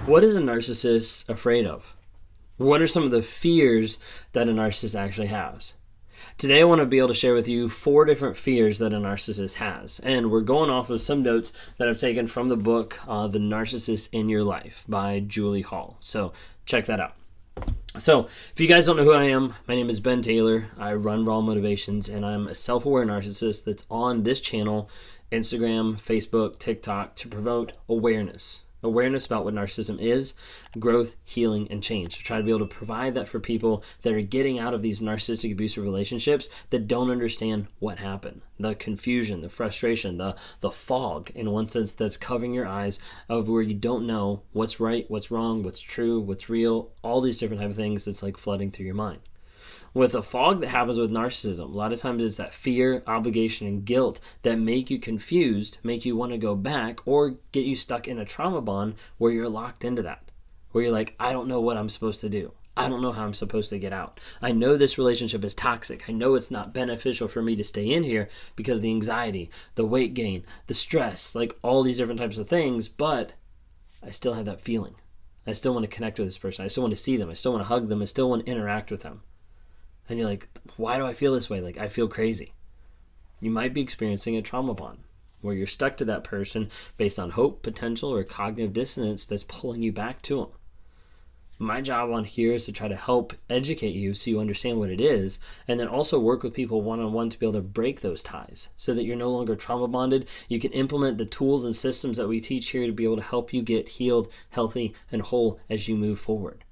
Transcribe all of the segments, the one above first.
What is a narcissist afraid of? What are some of the fears that a narcissist actually has? Today I want to be able to share with you 4 different fears that a narcissist has. And we're going off of some notes that I've taken from the book, The Narcissist in Your Life by Julie Hall. So check that out. So if you guys don't know who I am, my name is Ben Taylor. I run Raw Motivations, and I'm a self-aware narcissist that's on this channel, Instagram, Facebook, TikTok, to promote awareness about what narcissism is, growth, healing, and change. To try to be able to provide that for people that are getting out of these narcissistic abusive relationships that don't understand what happened. The confusion, the frustration, the fog, in one sense, that's covering your eyes of where you don't know what's right, what's wrong, what's true, what's real, all these different type of things that's like flooding through your mind. With the fog that happens with narcissism, a lot of times it's that fear, obligation, and guilt that make you confused, make you want to go back, or get you stuck in a trauma bond where you're locked into that. Where you're like, I don't know what I'm supposed to do. I don't know how I'm supposed to get out. I know this relationship is toxic. I know it's not beneficial for me to stay in here because of the anxiety, the weight gain, the stress, like all these different types of things, but I still have that feeling. I still want to connect with this person. I still want to see them. I still want to hug them. I still want to interact with them. And you're like, why do I feel this way? Like, I feel crazy. You might be experiencing a trauma bond where you're stuck to that person based on hope, potential, or cognitive dissonance that's pulling you back to them. My job on here is to try to help educate you so you understand what it is, and then also work with people one-on-one to be able to break those ties so that you're no longer trauma bonded. You can implement the tools and systems that we teach here to be able to help you get healed, healthy, and whole as you move forward.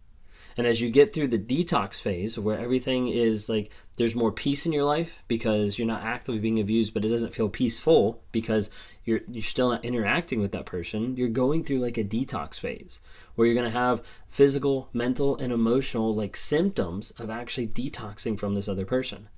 And as you get through the detox phase where everything is like there's more peace in your life because you're not actively being abused, but it doesn't feel peaceful because you're still not interacting with that person, you're going through like a detox phase where you're going to have physical, mental, and emotional like symptoms of actually detoxing from this other person.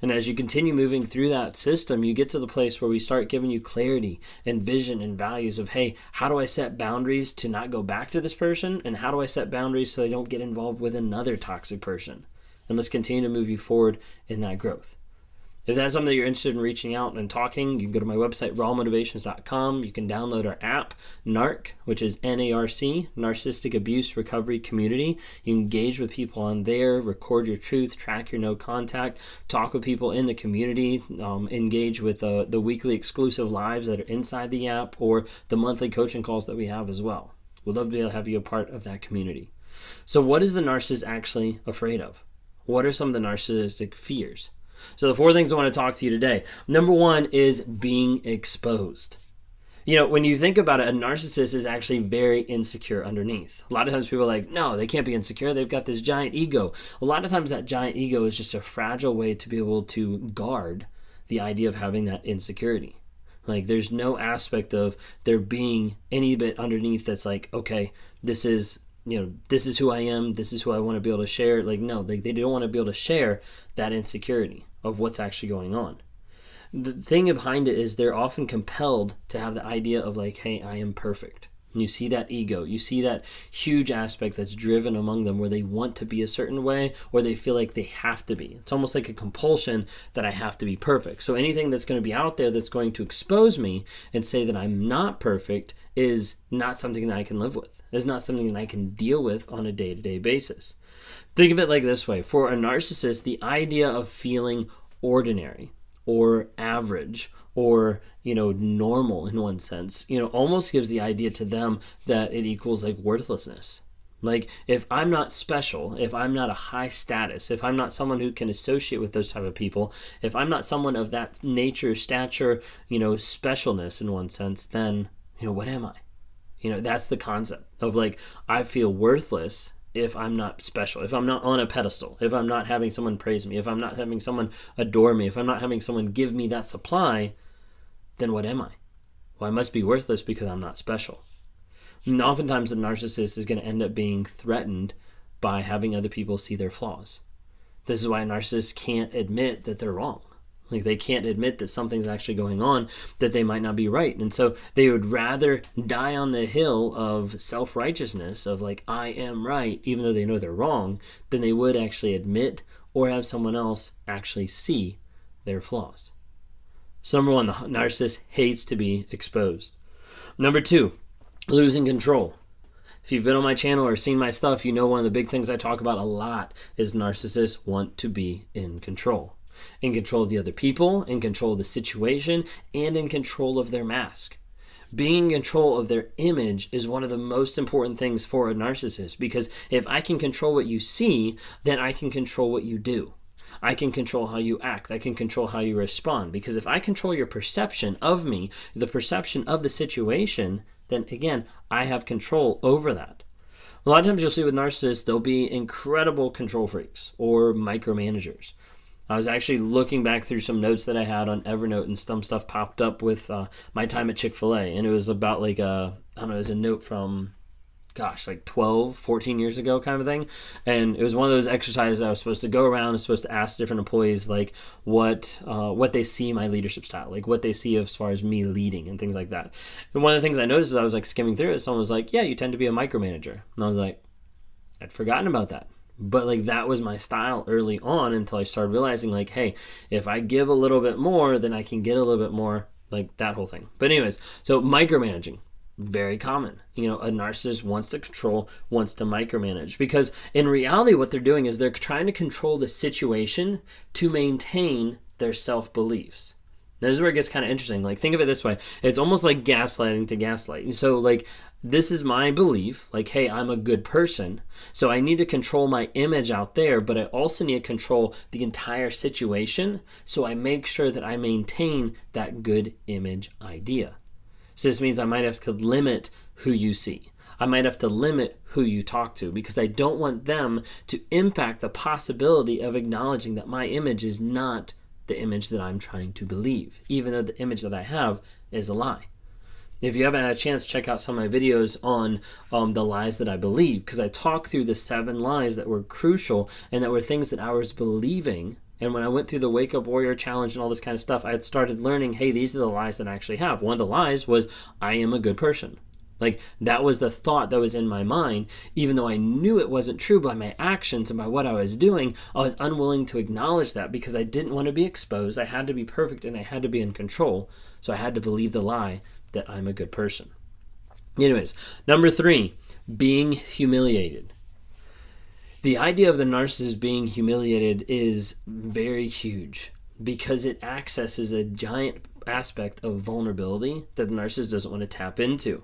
And as you continue moving through that system, you get to the place where we start giving you clarity and vision and values of, hey, how do I set boundaries to not go back to this person? And how do I set boundaries so I don't get involved with another toxic person? And let's continue to move you forward in that growth. If that's something that you're interested in reaching out and talking, you can go to my website, rawmotivations.com. You can download our app, NARC, which is NARC, Narcissistic Abuse Recovery Community. You engage with people on there, record your truth, track your no contact, talk with people in the community, engage with the weekly exclusive lives that are inside the app or the monthly coaching calls that we have as well. We'd love to be able to have you a part of that community. So what is the narcissist actually afraid of? What are some of the narcissistic fears? So the 4 things I want to talk to you today. Number 1 is being exposed. You know, when you think about it, a narcissist is actually very insecure underneath. A lot of times people are like, no, they can't be insecure. They've got this giant ego. A lot of times that giant ego is just a fragile way to be able to guard the idea of having that insecurity. Like there's no aspect of there being any bit underneath that's like, okay, this is who I am. This is who I want to be able to share. Like, no, they don't want to be able to share that insecurity of what's actually going on. The thing behind it is they're often compelled to have the idea of like, hey, I am perfect. And you see that ego, you see that huge aspect that's driven among them where they want to be a certain way or they feel like they have to be. It's almost like a compulsion that I have to be perfect. So anything that's going to be out there that's going to expose me and say that I'm not perfect is not something that I can live with. It's not something that I can deal with on a day-to-day basis. Think of it like this way. For a narcissist, the idea of feeling ordinary or average or, normal in one sense, almost gives the idea to them that it equals like worthlessness. Like if I'm not special, if I'm not a high status, if I'm not someone who can associate with those type of people, if I'm not someone of that nature, stature, specialness in one sense, then, what am I? That's the concept of like, I feel worthless if I'm not special, if I'm not on a pedestal, if I'm not having someone praise me, if I'm not having someone adore me, if I'm not having someone give me that supply, then what am I? Well, I must be worthless because I'm not special. And oftentimes the narcissist is going to end up being threatened by having other people see their flaws. This is why a narcissist can't admit that they're wrong. Like they can't admit that something's actually going on, that they might not be right. And so they would rather die on the hill of self-righteousness of like, I am right, even though they know they're wrong, than they would actually admit or have someone else actually see their flaws. So number 1, the narcissist hates to be exposed. Number 2, Losing control. If you've been on my channel or seen my stuff, you know one of the big things I talk about a lot is narcissists want to be in control. In control of the other people, in control of the situation, and in control of their mask. Being in control of their image is one of the most important things for a narcissist, because if I can control what you see, then I can control what you do. I can control how you act. I can control how you respond. Because if I control your perception of me, the perception of the situation, then again, I have control over that. A lot of times you'll see with narcissists, they'll be incredible control freaks or micromanagers. I was actually looking back through some notes that I had on Evernote, and some stuff popped up with my time at Chick-fil-A. And it was about like it was a note from, like 12, 14 years ago kind of thing. And it was one of those exercises I was supposed to go around and supposed to ask different employees like what they see my leadership style, like what they see as far as me leading and things like that. And one of the things I noticed as I was like skimming through it, someone was like, yeah, you tend to be a micromanager. And I was like, I'd forgotten about that. But like that was my style early on until I started realizing like, hey, if I give a little bit more, then I can get a little bit more, like that whole thing. But anyways, so micromanaging. Very common. A narcissist wants to control, wants to micromanage, because in reality what they're doing is they're trying to control the situation to maintain their self-beliefs. This is where it gets kind of interesting. Like, think of it this way. It's almost like gaslighting to gaslight. So like, this is my belief, like, hey, I'm a good person, so I need to control my image out there, but I also need to control the entire situation, so I make sure that I maintain that good image idea. So this means I might have to limit who you see. I might have to limit who you talk to, because I don't want them to impact the possibility of acknowledging that my image is not the image that I'm trying to believe, even though the image that I have is a lie. If you haven't had a chance, check out some of my videos on the lies that I believe, because I talk through the 7 lies that were crucial and that were things that I was believing. And when I went through the Wake Up Warrior Challenge and all this kind of stuff, I had started learning, hey, these are the lies that I actually have. One of the lies was, I am a good person. Like, that was the thought that was in my mind. Even though I knew it wasn't true by my actions and by what I was doing, I was unwilling to acknowledge that because I didn't want to be exposed. I had to be perfect and I had to be in control. So I had to believe the lie that I'm a good person. Anyways, number 3, being humiliated. The idea of the narcissist being humiliated is very huge because it accesses a giant aspect of vulnerability that the narcissist doesn't want to tap into.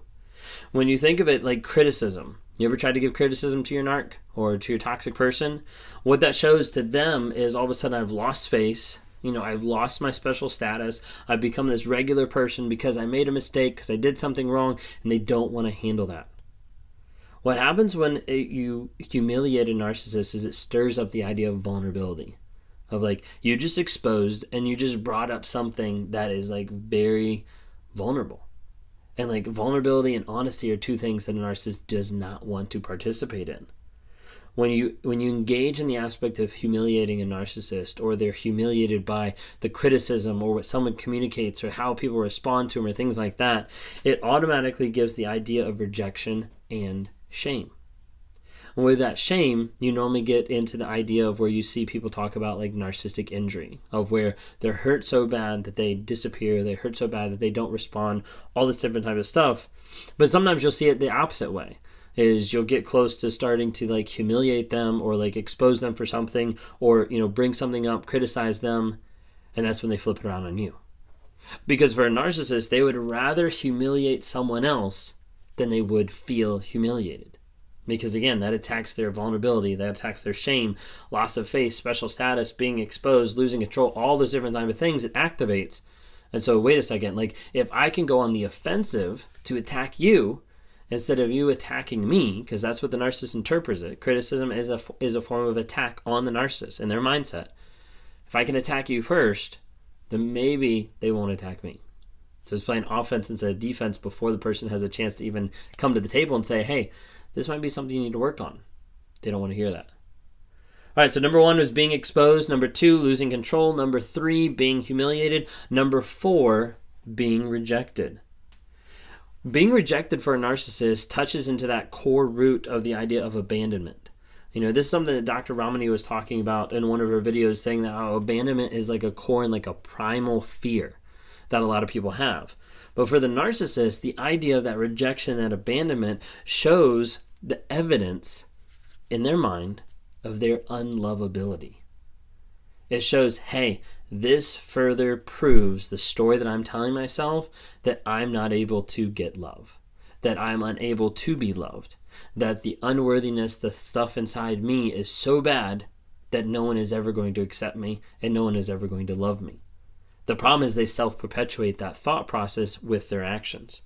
When you think of it like criticism, you ever tried to give criticism to your narc or to your toxic person? What that shows to them is all of a sudden I've lost face. I've lost my special status. I've become this regular person because I made a mistake, because I did something wrong, and they don't want to handle that. What happens when you humiliate a narcissist is it stirs up the idea of vulnerability. Of like, you just exposed and you just brought up something that is like very vulnerable. And like vulnerability and honesty are 2 things that a narcissist does not want to participate in. When you engage in the aspect of humiliating a narcissist, or they're humiliated by the criticism or what someone communicates or how people respond to them or things like that, it automatically gives the idea of rejection and shame. And with that shame, you normally get into the idea of where you see people talk about like narcissistic injury, of where they're hurt so bad that they disappear, they hurt so bad that they don't respond, all this different type of stuff. But sometimes you'll see it the opposite way. Is you'll get close to starting to like humiliate them or like expose them for something, or bring something up, criticize them, and that's when they flip it around on you. Because for a narcissist, they would rather humiliate someone else than they would feel humiliated. Because again, that attacks their vulnerability, that attacks their shame, loss of face, special status, being exposed, losing control, all those different type of things it activates. And so wait a second, like if I can go on the offensive to attack you, instead of you attacking me, because that's what the narcissist interprets it. Criticism is a form of attack on the narcissist in their mindset. If I can attack you first, then maybe they won't attack me. So it's playing offense instead of defense before the person has a chance to even come to the table and say, hey, this might be something you need to work on. They don't want to hear that. All right, so number 1 was being exposed. Number 2, losing control. Number 3, being humiliated. Number 4, being rejected. Being rejected for a narcissist touches into that core root of the idea of abandonment. This is something that Dr. Ramani was talking about in one of her videos, saying that abandonment is like a core and like a primal fear that a lot of people have. But for the narcissist, the idea of that rejection, that abandonment, shows the evidence in their mind of their unlovability. It shows, hey, this further proves the story that I'm telling myself, that I'm not able to get love, that I'm unable to be loved, that the unworthiness, the stuff inside me is so bad that no one is ever going to accept me and no one is ever going to love me. The problem is they self-perpetuate that thought process with their actions.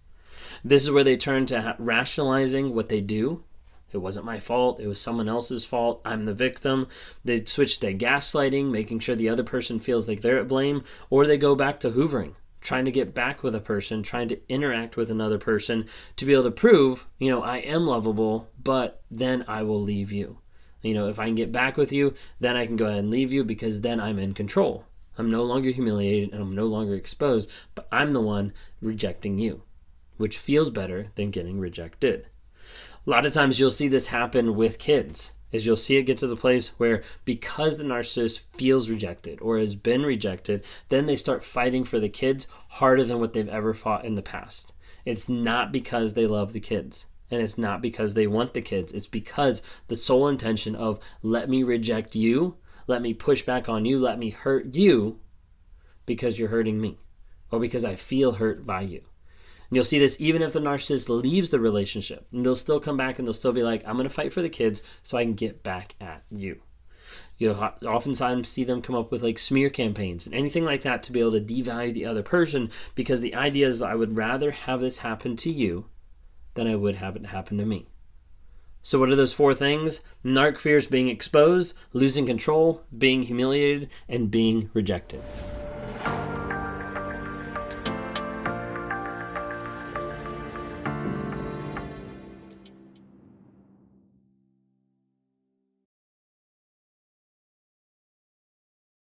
This is where they turn to rationalizing what they do. It wasn't my fault. It was someone else's fault. I'm the victim. They switch to gaslighting, making sure the other person feels like they're at blame, or they go back to hoovering, trying to get back with a person, trying to interact with another person to be able to prove, I am lovable, but then I will leave you. If I can get back with you, then I can go ahead and leave you because then I'm in control. I'm no longer humiliated and I'm no longer exposed, but I'm the one rejecting you, which feels better than getting rejected. A lot of times you'll see this happen with kids, is you'll see it get to the place where because the narcissist feels rejected or has been rejected, then they start fighting for the kids harder than what they've ever fought in the past. It's not because they love the kids. And it's not because they want the kids. It's because the sole intention of let me reject you, let me push back on you, let me hurt you because you're hurting me or because I feel hurt by you. And you'll see this even if the narcissist leaves the relationship. And they'll still come back and they'll still be like, I'm going to fight for the kids so I can get back at you. You'll oftentimes see them come up with like smear campaigns and anything like that to be able to devalue the other person because the idea is I would rather have this happen to you than I would have it happen to me. So what are those 4 things? Narc fears being exposed, losing control, being humiliated, and being rejected.